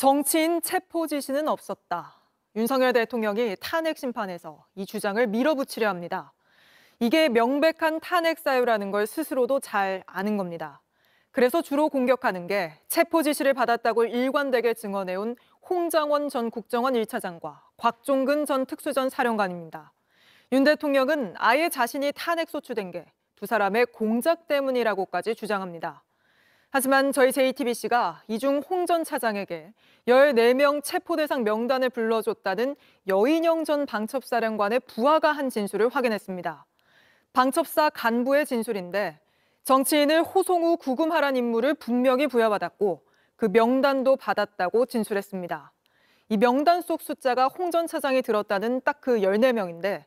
정치인 체포 지시는 없었다. 윤석열 대통령이 탄핵 심판에서 이 주장을 밀어붙이려 합니다. 이게 명백한 탄핵 사유라는 걸 스스로도 잘 아는 겁니다. 그래서 주로 공격하는 게 체포 지시를 받았다고 일관되게 증언해온 홍장원 전 국정원 1차장과 곽종근 전 특수전 사령관입니다. 윤 대통령은 아예 자신이 탄핵 소추된 게 두 사람의 공작 때문이라고까지 주장합니다. 하지만 저희 JTBC가 이중 홍 전 차장에게 14명 체포 대상 명단을 불러줬다는 여인영 전 방첩사령관의 부하가 한 진술을 확인했습니다. 방첩사 간부의 진술인데 정치인을 호송 후 구금하란 임무를 분명히 부여받았고 그 명단도 받았다고 진술했습니다. 이 명단 속 숫자가 홍 전 차장이 들었다는 딱 그 14명인데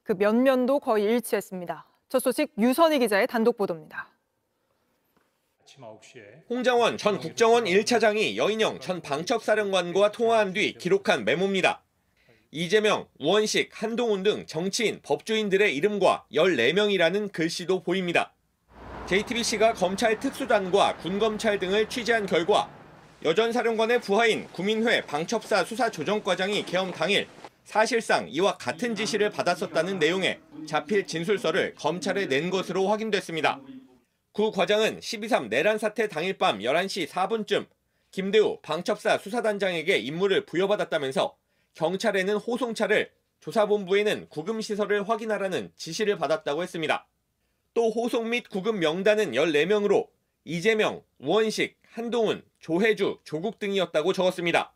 그 면면도 거의 일치했습니다. 첫 소식 유선희 기자의 단독 보도입니다. 홍장원 전 국정원 1차장이 여인영 전 방첩사령관과 통화한 뒤 기록한 메모입니다. 이재명, 우원식, 한동훈 등 정치인, 법조인들의 이름과 14명이라는 글씨도 보입니다. JTBC가 검찰 특수단과 군검찰 등을 취재한 결과 여 전 사령관의 부하인 구민회 방첩사 수사조정과장이 계엄 당일 사실상 이와 같은 지시를 받았었다는 내용의 자필 진술서를 검찰에 낸 것으로 확인됐습니다. 구 과장은 12.3 내란 사태 당일 밤 11시 4분쯤 김대우 방첩사 수사단장에게 임무를 부여받았다면서 경찰에는 호송차를, 조사본부에는 구금시설을 확인하라는 지시를 받았다고 했습니다. 또 호송 및 구금 명단은 14명으로 이재명, 우원식, 한동훈, 조혜주, 조국 등이었다고 적었습니다.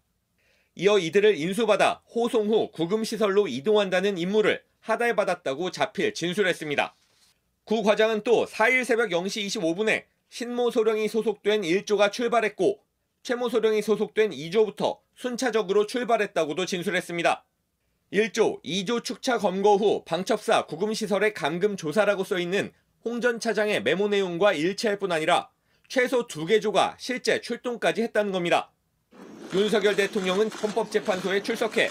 이어 이들을 인수받아 호송 후 구금시설로 이동한다는 임무를 하달받았다고 자필 진술했습니다. 구 과장은 또 4일 새벽 0시 25분에 신모 소령이 소속된 1조가 출발했고 최모 소령이 소속된 2조부터 순차적으로 출발했다고도 진술했습니다. 1조, 2조 축차 검거 후 방첩사 구금시설의 감금 조사라고 써있는 홍 전 차장의 메모 내용과 일치할 뿐 아니라 최소 2개 조가 실제 출동까지 했다는 겁니다. 윤석열 대통령은 헌법재판소에 출석해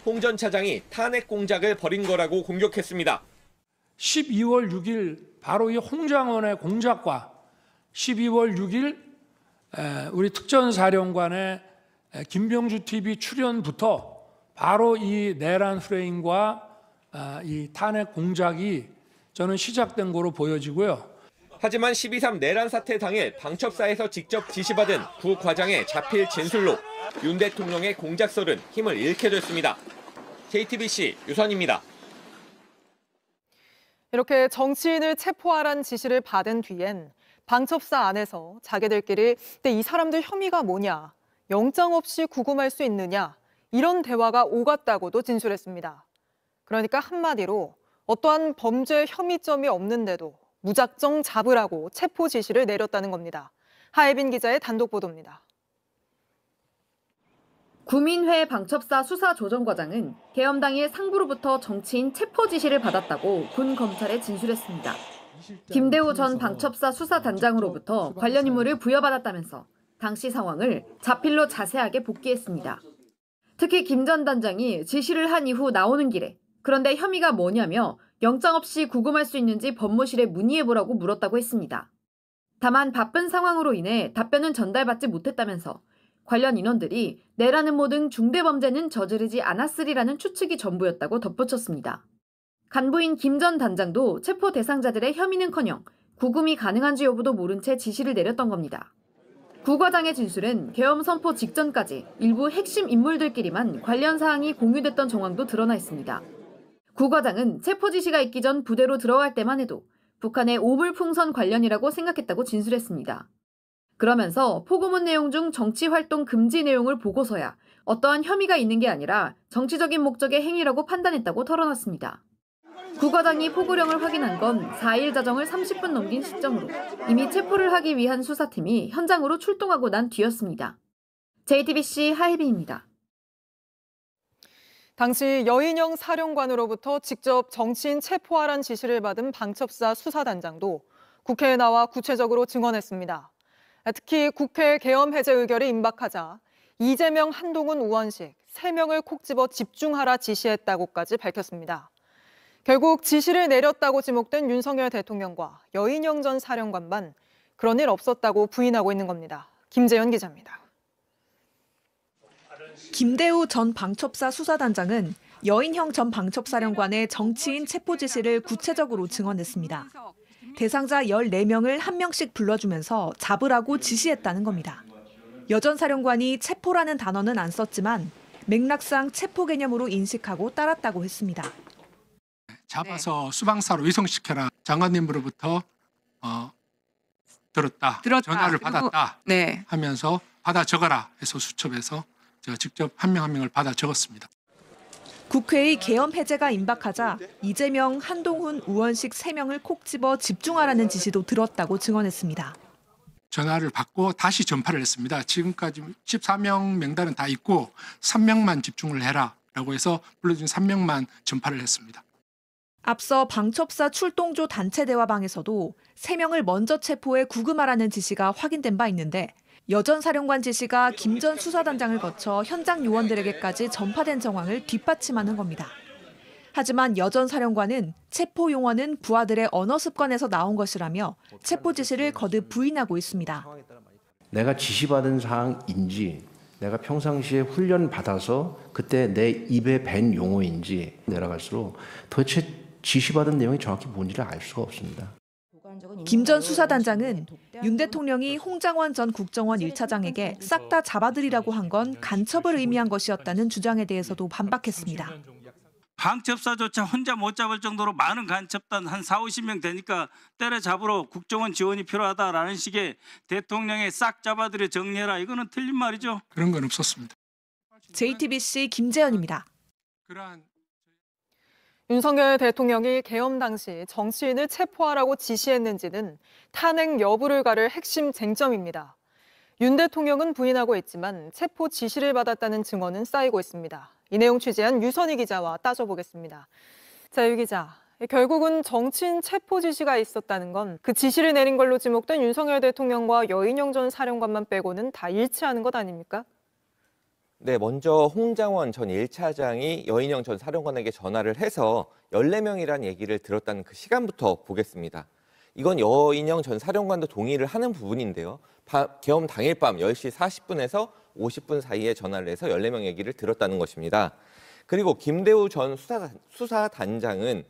홍 전 차장이 탄핵 공작을 벌인 거라고 공격했습니다. 12월 6일 바로 이 홍장원의 공작과 12월 6일 우리 특전사령관의 김병주 TV 출연부터 바로 이 내란 프레임과 이 탄핵 공작이 저는 시작된 거로 보여지고요. 하지만 12.3 내란 사태 당일 방첩사에서 직접 지시받은 구 과장의 자필 진술로 윤 대통령의 공작설은 힘을 잃게 됐습니다. JTBC 유선입니다. 이렇게 정치인을 체포하란 지시를 받은 뒤엔 방첩사 안에서 자기들끼리 근데 이 사람들 혐의가 뭐냐, 영장 없이 구금할 수 있느냐 이런 대화가 오갔다고도 진술했습니다. 그러니까 한마디로 어떠한 범죄 혐의점이 없는데도 무작정 잡으라고 체포 지시를 내렸다는 겁니다. 하예빈 기자의 단독 보도입니다. 구민회 방첩사 수사조정과장은 계엄 당일 상부로부터 정치인 체포 지시를 받았다고 군 검찰에 진술했습니다. 김대우 전 방첩사 수사단장으로부터 관련 임무를 부여받았다면서 당시 상황을 자필로 자세하게 복기했습니다. 특히 김 전 단장이 지시를 한 이후 나오는 길에 그런데 혐의가 뭐냐며 영장 없이 구금할 수 있는지 법무실에 문의해보라고 물었다고 했습니다. 다만 바쁜 상황으로 인해 답변은 전달받지 못했다면서 관련 인원들이 내란 음모 등 중대범죄는 저지르지 않았으리라는 추측이 전부였다고 덧붙였습니다. 간부인 김 전 단장도 체포 대상자들의 혐의는커녕 구금이 가능한지 여부도 모른 채 지시를 내렸던 겁니다. 구 과장의 진술은 계엄 선포 직전까지 일부 핵심 인물들끼리만 관련 사항이 공유됐던 정황도 드러나 있습니다. 구 과장은 체포 지시가 있기 전 부대로 들어갈 때만 해도 북한의 오물풍선 관련이라고 생각했다고 진술했습니다. 그러면서 포고문 내용 중 정치활동 금지 내용을 보고서야 어떠한 혐의가 있는 게 아니라 정치적인 목적의 행위라고 판단했다고 털어놨습니다. 구 과장이 포고령을 확인한 건 4일 자정을 30분 넘긴 시점으로 이미 체포를 하기 위한 수사팀이 현장으로 출동하고 난 뒤였습니다. JTBC 하예빈입니다. 당시 여인영 사령관으로부터 직접 정치인 체포하란 지시를 받은 방첩사 수사단장도 국회에 나와 구체적으로 증언했습니다. 특히 국회 계엄 해제 의결이 임박하자 이재명, 한동훈, 우원식 3명을 콕 집어 집중하라 지시했다고까지 밝혔습니다. 결국 지시를 내렸다고 지목된 윤석열 대통령과 여인영 전 사령관만 그런 일 없었다고 부인하고 있는 겁니다. 김재현 기자입니다. 김대우 전 방첩사 수사단장은 여인형 전 방첩사령관의 정치인 체포 지시를 구체적으로 증언했습니다. 대상자 14명을 한 명씩 불러주면서 잡으라고 지시했다는 겁니다. 여 전 사령관이 체포라는 단어는 안 썼지만 맥락상 체포 개념으로 인식하고 따랐다고 했습니다. 잡아서 수방사로 이송시켜라. 장관님으로부터 들었다. 전화를 받았다 네. 하면서 받아 적어라 해서 수첩에서 제가 직접 한 명 한 명을 받아 적었습니다. 국회의 계엄 해제가 임박하자 이재명, 한동훈, 우원식 3명을 콕 집어 집중하라는 지시도 들었다고 증언했습니다. 전화를 받고 다시 전파를 했습니다. 지금까지 14명 명단은 다 있고 3명만 집중을 해라라고 해서 불러준 3명만 전파를 했습니다. 앞서 방첩사 출동조 단체 대화방에서도 3명을 먼저 체포해 구금하라는 지시가 확인된 바 있는데 여 전 사령관 지시가 김 전 수사단장을 거쳐 현장 요원들에게까지 전파된 정황을 뒷받침하는 겁니다. 하지만 여 전 사령관은 체포 용어는 부하들의 언어 습관에서 나온 것이라며 체포 지시를 거듭 부인하고 있습니다. 내가 지시받은 사항인지 내가 평상시에 훈련 받아서 그때 내 입에 밴 용어인지 내려갈수록 도대체 지시받은 내용이 정확히 뭔지를 알 수가 없습니다. 김 전 수사단장은 윤 대통령이 홍장원 전 국정원 1차장에게 싹 다 잡아들이라고 한 건 간첩을 의미한 것이었다는 주장에 대해서도 반박했습니다. 방첩사조차 혼자 못 잡을 정도로 많은 간첩단 한 40~50명 되니까 때려잡으러 국정원 지원이 필요하다라는 식의 대통령의 싹 잡아들여 정리해라. 이거는 틀린 말이죠. 그런 건 없었습니다. JTBC 김재현입니다. 윤석열 대통령이 계엄 당시 정치인을 체포하라고 지시했는지는 탄핵 여부를 가를 핵심 쟁점입니다. 윤 대통령은 부인하고 있지만 체포 지시를 받았다는 증언은 쌓이고 있습니다. 이 내용 취재한 유선희 기자와 따져보겠습니다. 자, 유 기자. 결국은 정치인 체포 지시가 있었다는 건 그 지시를 내린 걸로 지목된 윤석열 대통령과 여인영 전 사령관만 빼고는 다 일치하는 것 아닙니까? 네, 먼저 홍장원 전 1차장이 여인영 전 사령관에게 전화를 해서 14명이라는 얘기를 들었다는 그 시간부터 보겠습니다. 이건 여인영 전 사령관도 동의를 하는 부분인데요. 계엄 당일 밤 10시 40분에서 50분 사이에 전화를 해서 14명 얘기를 들었다는 것입니다. 그리고 김대우 전 수사단장은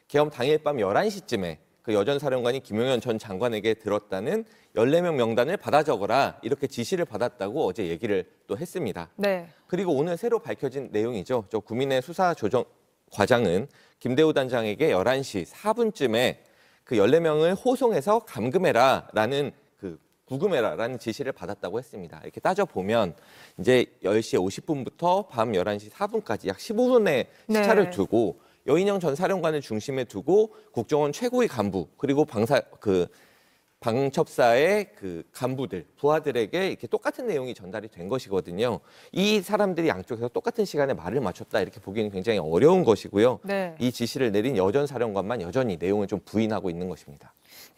계엄 당일 밤 11시쯤에 그 여 전 사령관이 김용현 전 장관에게 들었다는 14명 명단을 받아 적어라 이렇게 지시를 받았다고 어제 얘기를 또 했습니다. 네. 그리고 오늘 새로 밝혀진 내용이죠. 저 구민의 수사 조정 과장은 김대우 단장에게 11시 4분쯤에 그 14명을 호송해서 감금해라라는 구금해라라는 지시를 받았다고 했습니다. 이렇게 따져보면 이제 10시 50분부터 밤 11시 4분까지 약 15분의 시차를 두고 여인영 전 사령관을 중심에 두고 국정원 최고위 간부 그리고 방첩사의 그 간부들, 부하들에게 이렇게 똑같은 내용이 전달이 된 것이거든요. 이 사람들이 양쪽에서 똑같은 시간에 말을 맞췄다 이렇게 보기는 굉장히 어려운 것이고요. 네. 이 지시를 내린 여 전 사령관만 여전히 내용을 좀 부인하고 있는 것입니다.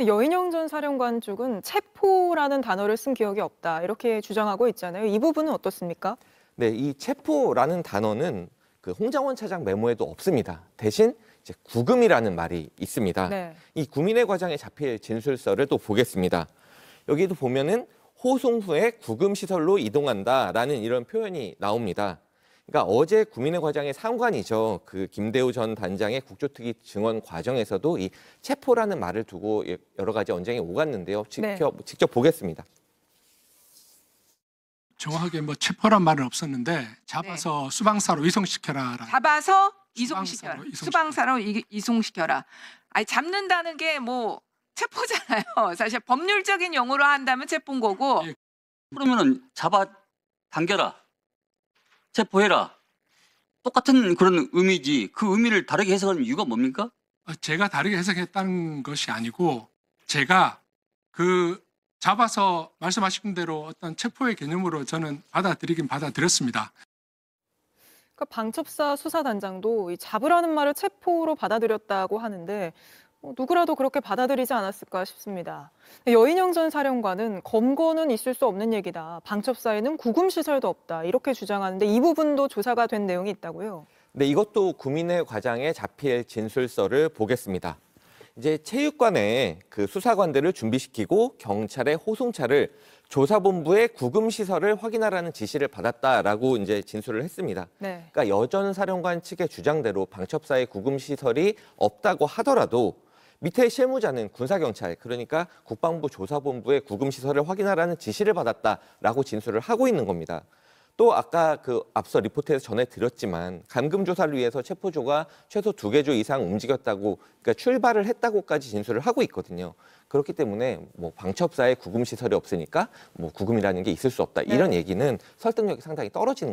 여인영 전 사령관 쪽은 체포라는 단어를 쓴 기억이 없다 이렇게 주장하고 있잖아요. 이 부분은 어떻습니까? 네, 이 체포라는 단어는 그 홍장원 차장 메모에도 없습니다. 대신 이제 구금이라는 말이 있습니다. 네. 이 구민의 과장에 잡힐 진술서를 또 보겠습니다. 여기도 보면은 호송 후에 구금 시설로 이동한다라는 이런 표현이 나옵니다. 그러니까 어제 구민의 과장의 상관이죠. 그 김대우 전 단장의 국조특위 증언 과정에서도 이 체포라는 말을 두고 여러 가지 언쟁이 오갔는데요. 직접 보겠습니다. 정확하게 뭐 체포란 말은 없었는데 잡아서 수방사로 이송시켜라. 잡아서 이송시켜라. 수방사로 이송시켜라. 아니 잡는다는 게 뭐 체포잖아요. 사실 법률적인 용어로 한다면 체포인 거고. 그러면은 잡아 당겨라. 체포해라. 똑같은 그런 의미지. 그 의미를 다르게 해석하는 이유가 뭡니까? 제가 다르게 해석했다는 것이 아니고 제가 그 잡아서 말씀하신 대로 어떤 체포의 개념으로 저는 받아들이긴 받아들였습니다. 그러니까 방첩사 수사단장도 이 잡으라는 말을 체포로 받아들였다고 하는데 누구라도 그렇게 받아들이지 않았을까 싶습니다. 여인영 전 사령관은 검거는 있을 수 없는 얘기다. 방첩사에는 구금시설도 없다. 이렇게 주장하는데 이 부분도 조사가 된 내용이 있다고요? 네, 이것도 구민의 과장에 잡힐 진술서를 보겠습니다. 이제 체육관에 그 수사관들을 준비시키고 경찰의 호송차를 조사본부에 구금 시설을 확인하라는 지시를 받았다라고 이제 진술을 했습니다. 네. 그러니까 여 전 사령관 측의 주장대로 방첩사에 구금 시설이 없다고 하더라도 밑에 실무자는 군사경찰, 그러니까 국방부 조사본부에 구금 시설을 확인하라는 지시를 받았다라고 진술을 하고 있는 겁니다. 또 아까 앞서 리포트에서 전해드렸지만 감금 조사를 위해서 체포조가 최소 2개 조 이상 움직였다고, 그러니까 출발을 했다고까지 진술을 하고 있거든요. 그렇기 때문에 뭐 방첩사에 구금 시설이 없으니까 뭐 구금이라는 게 있을 수 없다, 이런 얘기는 설득력이 상당히 떨어지는 겁니다.